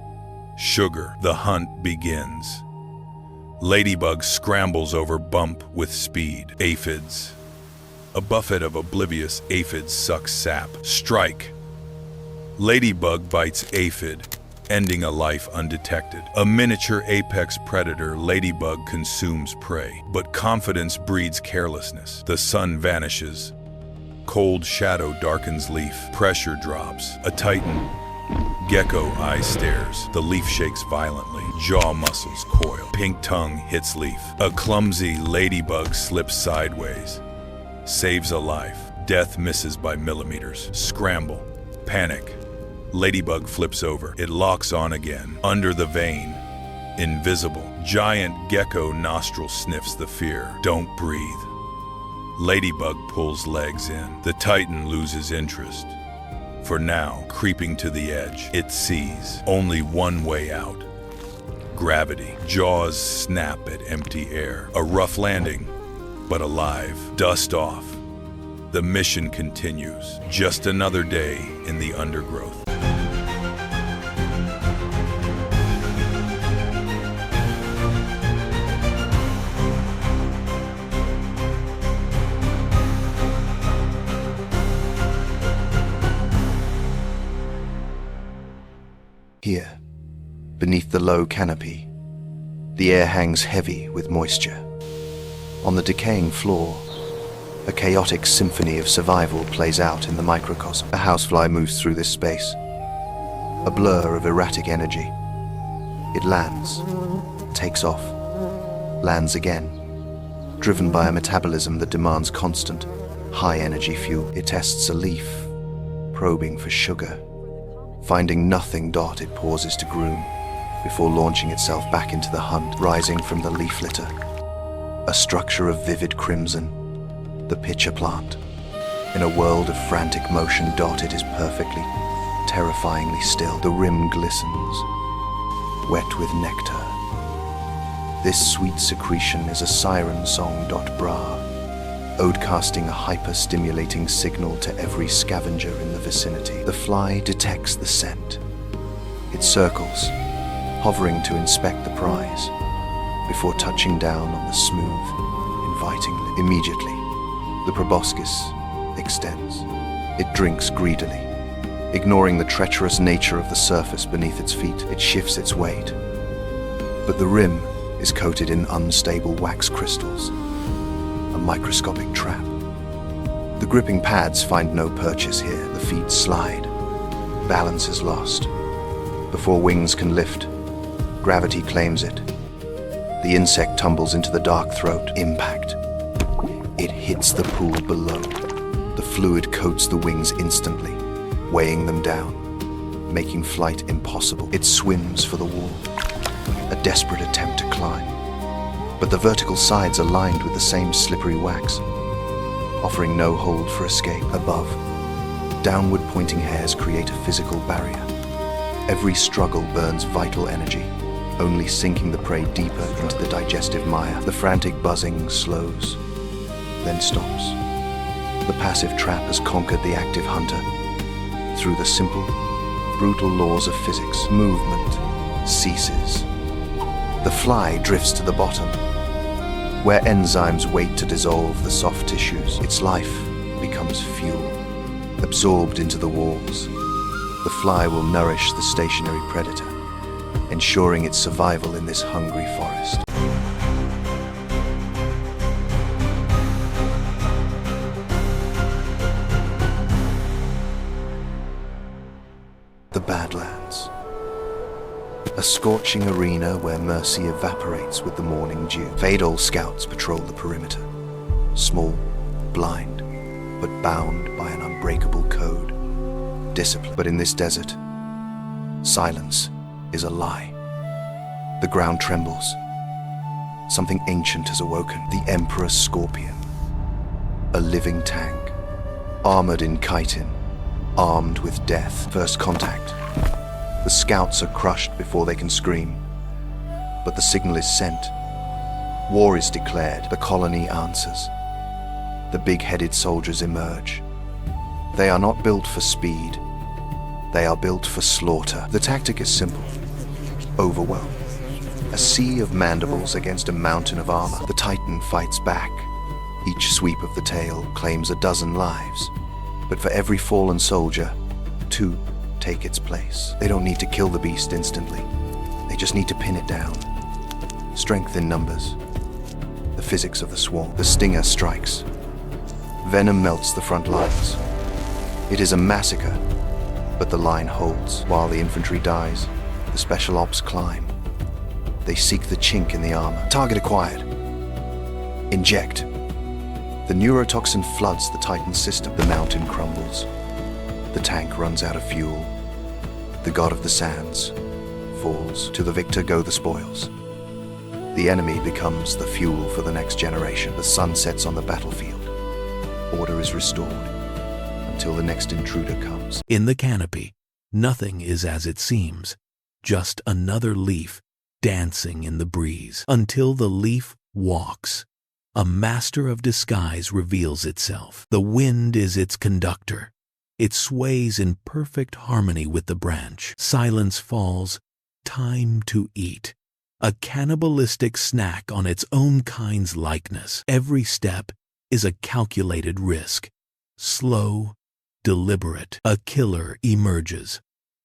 D: Sugar. The hunt begins. Ladybug scrambles over bump with speed. Aphids. A buffet of oblivious aphids sucks sap. Strike. Ladybug bites aphid, ending a life undetected. A miniature apex predator, ladybug consumes prey, but confidence breeds carelessness. The sun vanishes. Cold shadow darkens leaf. Pressure drops. A titan. Gecko eye stares. The leaf shakes violently. Jaw muscles coil. Pink tongue hits leaf. A clumsy ladybug slips sideways. Saves a life. Death misses by millimeters. Scramble. Panic. Ladybug flips over. It locks on again. Under the vein. invisible. Giant gecko nostril sniffs the fear. Don't breathe. Ladybug pulls legs in. The Titan loses interest. For now, creeping to the edge, it sees only one way out. Gravity. Jaws snap at empty air. A rough landing, but alive. Dust off. The mission continues. Just another day in the undergrowth.
C: Here, beneath the low canopy, the air hangs heavy with moisture. On the decaying floor, a chaotic symphony of survival plays out in the microcosm. A housefly moves through this space, a blur of erratic energy. It lands, takes off, lands again, driven by a metabolism that demands constant, high-energy fuel. It tests a leaf, probing for sugar. Finding nothing, it pauses to groom before launching itself back into the hunt. Rising from the leaf litter, a structure of vivid crimson, the pitcher plant. In a world of frantic motion, it is perfectly, terrifyingly still. The rim glistens, wet with nectar. This sweet secretion is a siren song. Bra, ode-casting a hyper-stimulating signal to every scavenger in the vicinity. The fly detects the scent. It circles, hovering to inspect the prize, before touching down on the smooth, inviting lip. Immediately, the proboscis extends. It drinks greedily, ignoring the treacherous nature of the surface beneath its feet. It shifts its weight, but the rim is coated in unstable wax crystals, a microscopic trap. The gripping pads find no purchase here. The feet slide. Balance is lost. Before wings can lift, gravity claims it. The insect tumbles into the dark throat. Impact. It hits the pool below. The fluid coats the wings instantly, weighing them down, making flight impossible. It swims for the wall, a desperate attempt to climb. But the vertical sides are lined with the same slippery wax, offering no hold for escape. Above, downward pointing hairs create a physical barrier. Every struggle burns vital energy, only sinking the prey deeper into the digestive mire. The frantic buzzing slows, then stops. The passive trap has conquered the active hunter. Through the simple, brutal laws of physics, movement ceases. The fly drifts to the bottom, where enzymes wait to dissolve the soft tissues. Its life becomes fuel, absorbed into the walls. The fly will nourish the stationary predator, ensuring its survival in this hungry forest. The Badlands. A scorching arena where mercy evaporates with the morning dew. Fadal scouts patrol the perimeter, small, blind, but bound by an unbreakable code. Discipline. But in this desert, silence is a lie. The ground trembles. Something ancient has awoken. The Emperor Scorpion. A living tank, armored in chitin, armed with death. First contact. The scouts are crushed before they can scream. But the signal is sent. War is declared. The colony answers. The big-headed soldiers emerge. They are not built for speed. They are built for slaughter. The tactic is simple. Overwhelm. A sea of mandibles against a mountain of armor. The Titan fights back. Each sweep of the tail claims a dozen lives. But for every fallen soldier, 2 take its place. They don't need to kill the beast instantly. They just need to pin it down. Strength in numbers. The physics of the swarm. The stinger strikes. Venom melts the front lines. It is a massacre, but the line holds. While the infantry dies, the special ops climb. They seek the chink in the armor. Target acquired. Inject. The neurotoxin floods the Titan's system. The mountain crumbles. The tank runs out of fuel. The god of the sands falls. To the victor go the spoils. The enemy becomes the fuel for the next generation. The sun sets on the battlefield. Order is restored until the next intruder comes.
B: In the canopy, nothing is as it seems, just another leaf dancing in the breeze. Until the leaf walks, a master of disguise reveals itself. The wind is its conductor. It sways in perfect harmony with the branch. Silence falls, time to eat. A cannibalistic snack on its own kind's likeness. Every step is a calculated risk. Slow, deliberate. A killer emerges.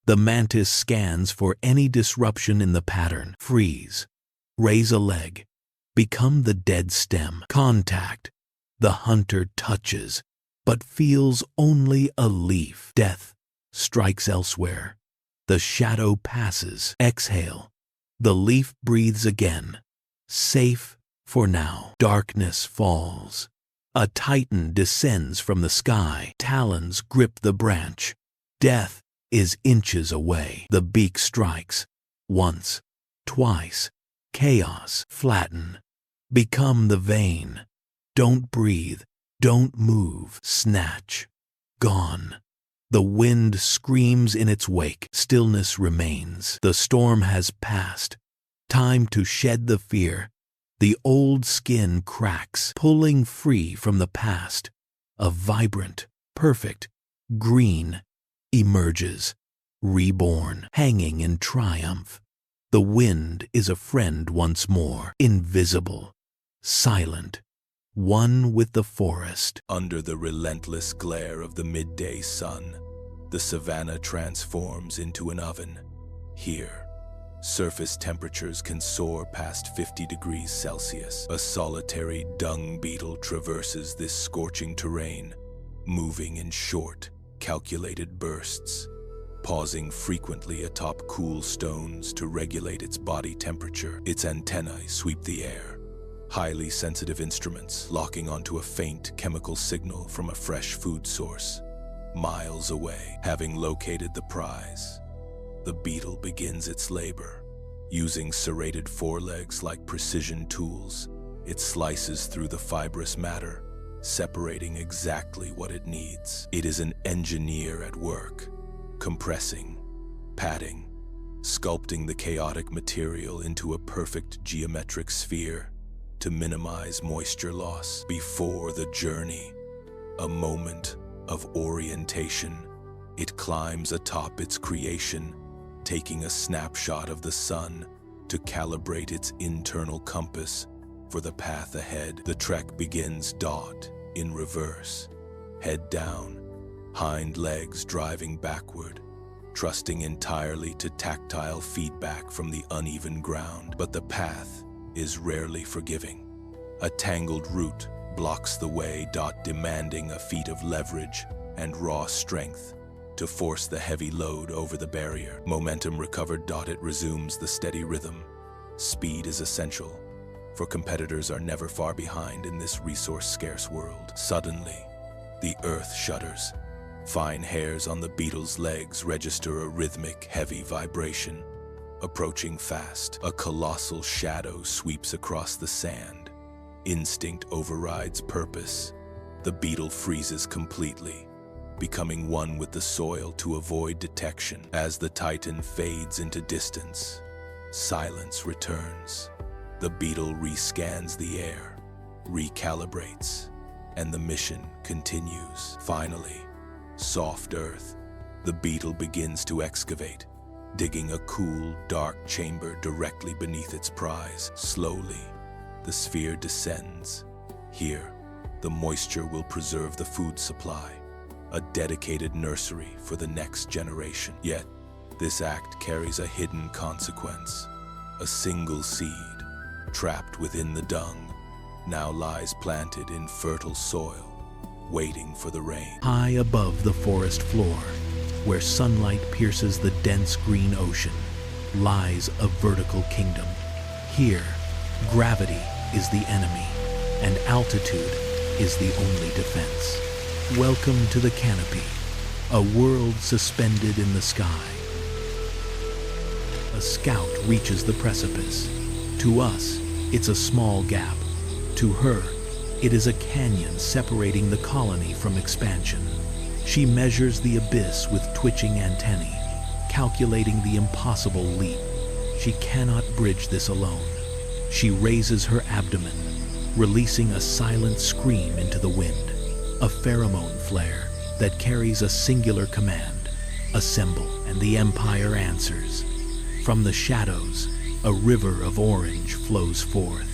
B: The mantis scans for any disruption in the pattern. Freeze. Raise a leg. Become the dead stem. Contact. The hunter touches, but feels only a leaf. Death strikes elsewhere. The shadow passes. Exhale. The leaf breathes again. Safe for now. Darkness falls. A titan descends from the sky. Talons grip the branch. Death is inches away. The beak strikes. Once, twice. Chaos. Flatten. Become the vein. Don't breathe. Don't move. Snatch. Gone. The wind screams in its wake. Stillness remains. The storm has passed. Time to shed the fear. The old skin cracks, pulling free from the past. A vibrant, perfect, green emerges, reborn, hanging in triumph. The wind is a friend once more, invisible, silent, one with the forest.
A: Under the relentless glare of the midday sun, the savanna transforms into an oven. Here, surface temperatures can soar past 50 degrees Celsius. A solitary dung beetle traverses this scorching terrain, moving in short, calculated bursts, pausing frequently atop cool stones to regulate its body temperature. Its antennae sweep the air, highly sensitive instruments locking onto a faint chemical signal from a fresh food source. Miles away, having located the prize, the beetle begins its labor. Using serrated forelegs like precision tools, it slices through the fibrous matter, separating exactly what it needs. It is an engineer at work, compressing, padding, sculpting the chaotic material into a perfect geometric sphere to minimize moisture loss. Before the journey, a moment of orientation, it climbs atop its creation, taking a snapshot of the sun to calibrate its internal compass for the path ahead. The trek begins in reverse, head down, hind legs driving backward, trusting entirely to tactile feedback from the uneven ground. But the path is rarely forgiving. A tangled root blocks the way, demanding a feat of leverage and raw strength to force the heavy load over the barrier. Momentum recovered, it resumes the steady rhythm. Speed is essential, for competitors are never far behind in this resource-scarce world. Suddenly, the earth shudders. Fine hairs on the beetle's legs register a rhythmic, heavy vibration. Approaching fast, a colossal shadow sweeps across the sand. Instinct overrides purpose. The beetle freezes completely, becoming one with the soil to avoid detection. As the titan fades into distance, silence returns. The beetle rescans the air, recalibrates, and the mission continues. Finally, soft earth, the beetle begins to excavate, digging a cool, dark chamber directly beneath its prize. Slowly, the sphere descends. Here, the moisture will preserve the food supply, a dedicated nursery for the next generation. Yet, this act carries a hidden consequence. A single seed, trapped within the dung, now lies planted in fertile soil, waiting for the rain.
B: High above the forest floor, where sunlight pierces the dense green ocean, lies a vertical kingdom. Here, gravity is the enemy, and altitude is the only defense. Welcome to the canopy, a world suspended in the sky. A scout reaches the precipice. To us, it's a small gap. To her, it is a canyon separating the colony from expansion. She measures the abyss with twitching antennae, calculating the impossible leap. She cannot bridge this alone. She raises her abdomen, releasing a silent scream into the wind, a pheromone flare that carries a singular command: assemble, and the Empire answers. From the shadows, a river of orange flows forth.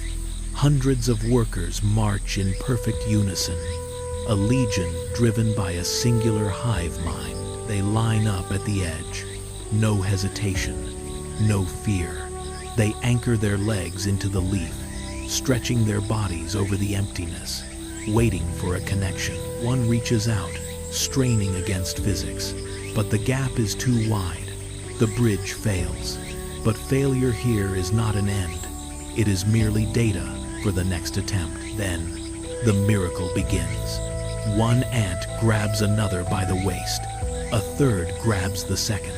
B: Hundreds of workers march in perfect unison, a legion driven by a singular hive mind. They line up at the edge. No hesitation, no fear. They anchor their legs into the leaf, stretching their bodies over the emptiness, waiting for a connection. One reaches out, straining against physics, but the gap is too wide. The bridge fails. But failure here is not an end. It is merely data for the next attempt. Then, the miracle begins. One ant grabs another by the waist. A third grabs the second.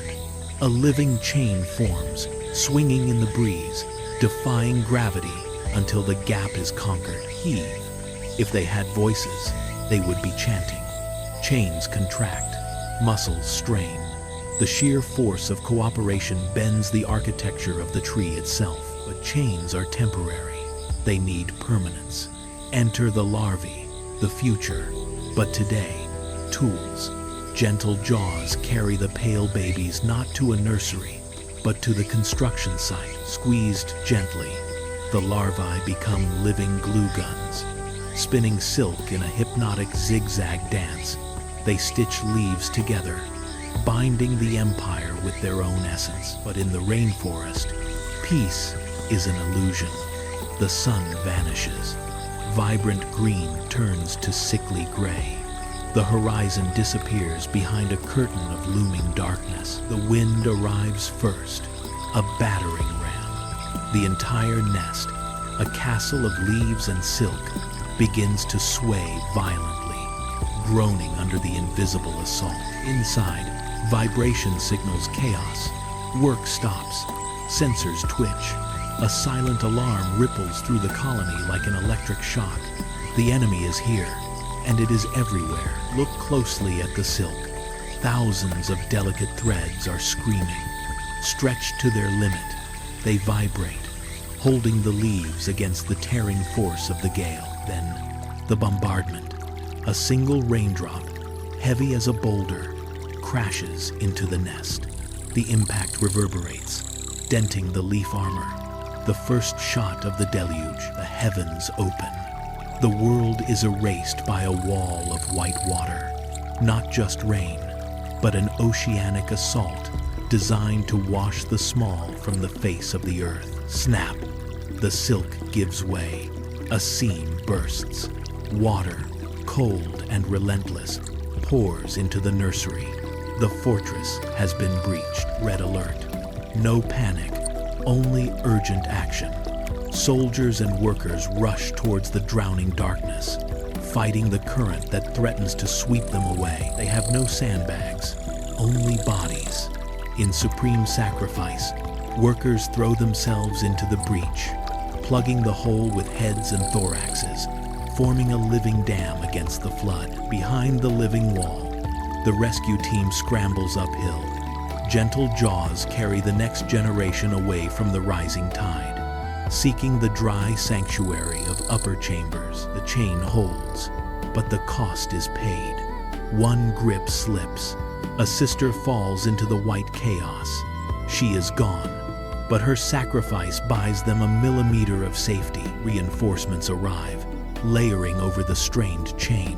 B: A living chain forms, swinging in the breeze, defying gravity until the gap is conquered. Heave. If they had voices, they would be chanting. Chains contract, muscles strain. The sheer force of cooperation bends the architecture of the tree itself. But chains are temporary. They need permanence. Enter the larvae, the future. But today, tools. Gentle jaws carry the pale babies not to a nursery, but to the construction site. Squeezed gently, the larvae become living glue guns. Spinning silk in a hypnotic zigzag dance, they stitch leaves together, binding the empire with their own essence. But in the rainforest, peace is an illusion. The sun vanishes. Vibrant green turns to sickly gray. The horizon disappears behind a curtain of looming darkness. The wind arrives first, a battering ram. The entire nest, a castle of leaves and silk, begins to sway violently, groaning under the invisible assault. Inside, vibration signals chaos. Work stops. Sensors twitch. A silent alarm ripples through the colony like an electric shock. The enemy is here, and it is everywhere. Look closely at the silk. Thousands of delicate threads are screaming. Stretched to their limit, they vibrate, holding the leaves against the tearing force of the gale. Then, the bombardment. A single raindrop, heavy as a boulder, crashes into the nest. The impact reverberates, denting the leaf armor. The first shot of the deluge, the heavens open. The world is erased by a wall of white water. Not just rain, but an oceanic assault designed to wash the small from the face of the earth. Snap! The silk gives way. A seam bursts. Water, cold and relentless, pours into the nursery. The fortress has been breached. Red alert. No panic, only urgent action. Soldiers and workers rush towards the drowning darkness, fighting the current that threatens to sweep them away. They have no sandbags, only bodies. In supreme sacrifice, workers throw themselves into the breach, plugging the hole with heads and thoraxes, forming a living dam against the flood. Behind the living wall, the rescue team scrambles uphill. Gentle jaws carry the next generation away from the rising tide. Seeking the dry sanctuary of upper chambers, the chain holds, but the cost is paid. One grip slips. A sister falls into the white chaos. She is gone, but her sacrifice buys them a millimeter of safety. Reinforcements arrive, layering over the strained chain.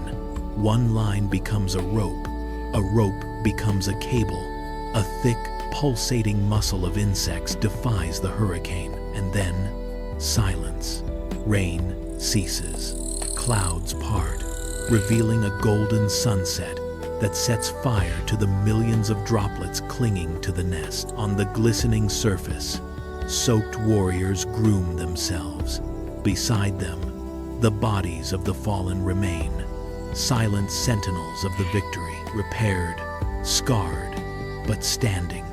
B: One line becomes a rope becomes a cable. A thick, pulsating muscle of insects defies the hurricane, and then silence. Rain ceases. Clouds part, revealing a golden sunset that sets fire to the millions of droplets clinging to the nest. On the glistening surface, soaked warriors groom themselves. Beside them, the bodies of the fallen remain, silent sentinels of the victory, repaired, scarred, but standing.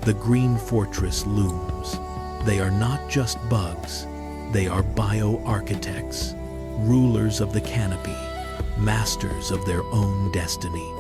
B: the green fortress looms. They are not just bugs, they are bioarchitects, rulers of the canopy, masters of their own destiny.